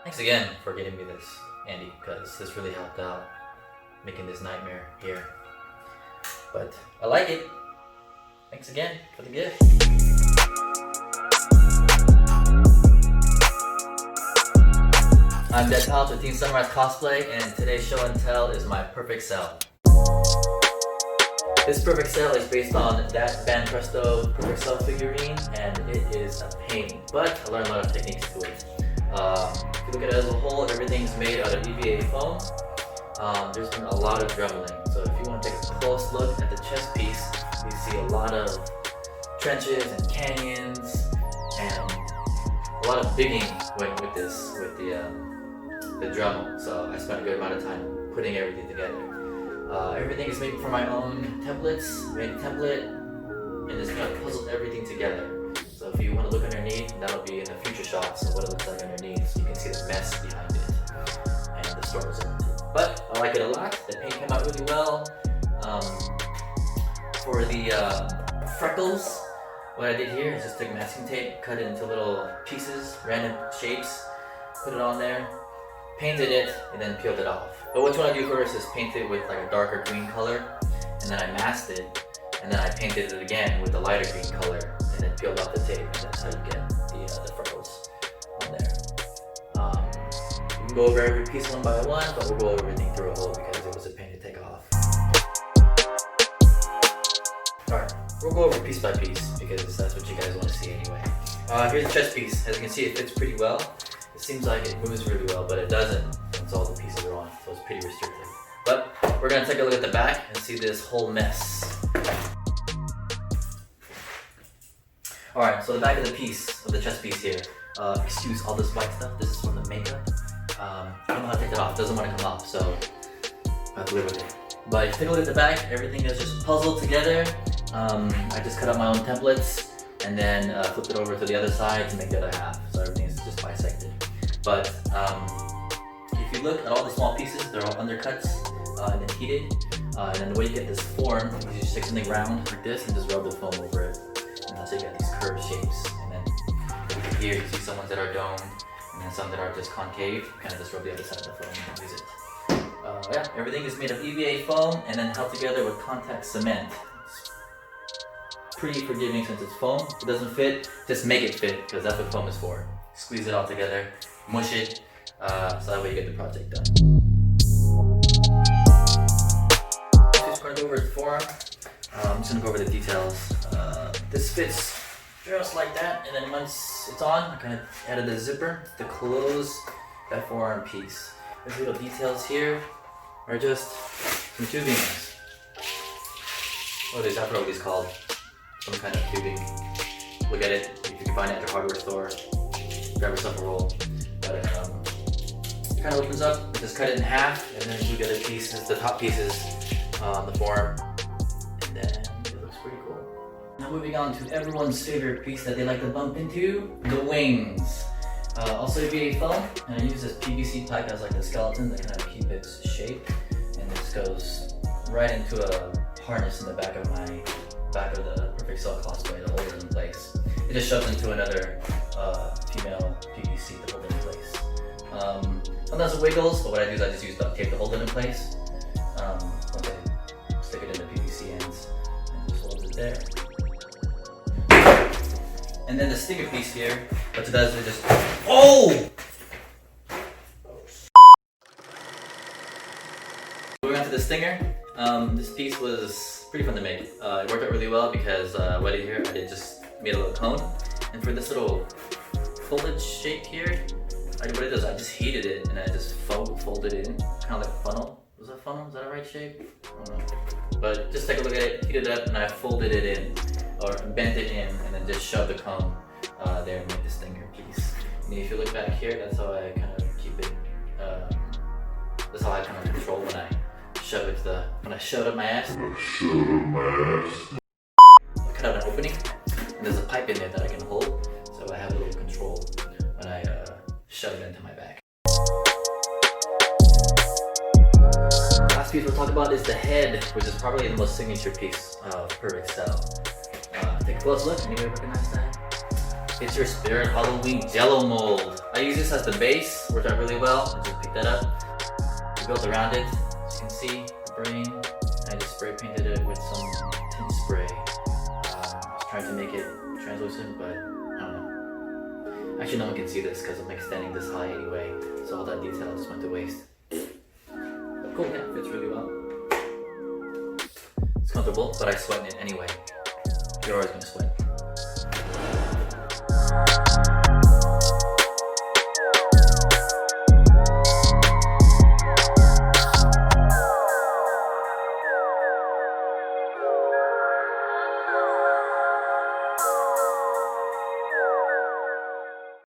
Thanks again for getting me this, Andy, because this really helped out making this nightmare here. But I like it. Thanks again for the gift. I'm deadpouch with Team Sunrise Cosplay, and today's show and tell is my Perfect Cell. This Perfect Cell is based on that Banpresto Perfect Cell figurine, and it is a pain, but I learned a lot of techniques to it. If you look at it as a whole, everything's made out of EVA foam. There's been a lot of dremeling, so if you want to take a close look at the chest piece, you see a lot of trenches and canyons, and a lot of digging went with this, with the Dremel. So I spent a good amount of time putting everything together. Everything is made from my own templates. Made a template and just kind of puzzled everything together. So if you want to look underneath, that'll be in the future shots of what it looks like underneath, so you can see the mess behind it and the stories in it. But I like it a lot. The paint came out really well. For the freckles, what I did here is just took masking tape, cut it into little pieces, random shapes, put it on there, painted it, and then peeled it off. But what you want to do first is paint it with like a darker green color, and then I masked it, and then I painted it again with a lighter green color, and then peeled off the tape, and that's how you get the freckles on there. We can go over every piece one by one, but we'll go over everything through a whole because it was a pain to take off. Alright, we'll go over piece by piece because that's what you guys want to see anyway. Here's the chest piece. As you can see, it fits pretty well. It seems like it moves really well, but it doesn't once all the pieces are on, so it's pretty restrictive. But we're going to take a look at the back and see this whole mess. Alright, so the back of the piece, of the chest piece here, excuse all this white stuff, this is from the makeup. I don't know how to take it off, it doesn't want to come off, so I have to live with it. But if you take a look at the back, everything is just puzzled together. I just cut out my own templates and then flipped it over to the other side to make the other half, so everything is just bisected. But if you look at all the small pieces, they're all undercuts and then heated. And then the way you get this form is you just take something round like this and just rub the foam over it. And that's how you get these curved shapes. And then here you see some ones that are domed and then some that are just concave. You kind of just rub the other side of the foam and use it. Yeah, everything is made of EVA foam and then held together with contact cement. It's pretty forgiving since it's foam. If it doesn't fit, just make it fit because that's what foam is for. Squeeze it all together, mush it, so that way you get the project done. Just going to go over the form. I'm just going to go over the details. This fits just like that, and then once it's on, I kind of added the zipper to close that forearm piece. These little details here are just some tubings. What is that probably called? Some kind of tubing. Look at it. If you can find it at your hardware store, grab yourself a roll. But it kind of opens up. Just cut it in half, and then you get the pieces, the top pieces, on the form, and then it looks pretty cool. Now moving on to everyone's favorite piece that they like to bump into, the wings. Also EVA foam, and I use this PVC pipe as like a skeleton to kind of keep its shape, and this goes right into a harness in the back of the Perfect Cell Cosplay to hold it in place. It just shoves into another female PVC to hold it in place. Sometimes it wiggles, but what I do is I just use duct tape to hold it in place. Once I stick it in the PVC ends and just hold it there. And then the stinger piece here, what it does is it just, oh! Moving on to the stinger. This piece was pretty fun to make. It worked out really well because what I did here, I just made a little cone. And for this little folded shape here, what it does, I just heated it and I just folded it in, kind of like a funnel. Was that a funnel? Is that a right shape? I don't know. But just take a look at it, heated it up, and I folded it in, or bent it in, and then just shoved the cone there and make the stinger piece. And if you look back here, that's how I kind of keep it. That's how I kind of control when I shove it when I shove it up my ass. I cut out an opening, and there's a pipe in there that I can hold, so I have a little control when I shove it into my back. Last piece we'll talk about is the head, which is probably the most signature piece of Perfect Cell. Take a close look, and you recognize that? It's your Spirit Halloween Jello mold. I use this as the base, worked out really well. I just picked that up, built around it. As you can see, the brain. I just spray painted it with some tint spray. Trying to make it translucent, but I don't know. Actually, no one can see this because I'm extending this high anyway, so all that detail just went to waste. But cool, yeah, fits really well. It's comfortable, but I sweat in it anyway. You're always gonna sweat.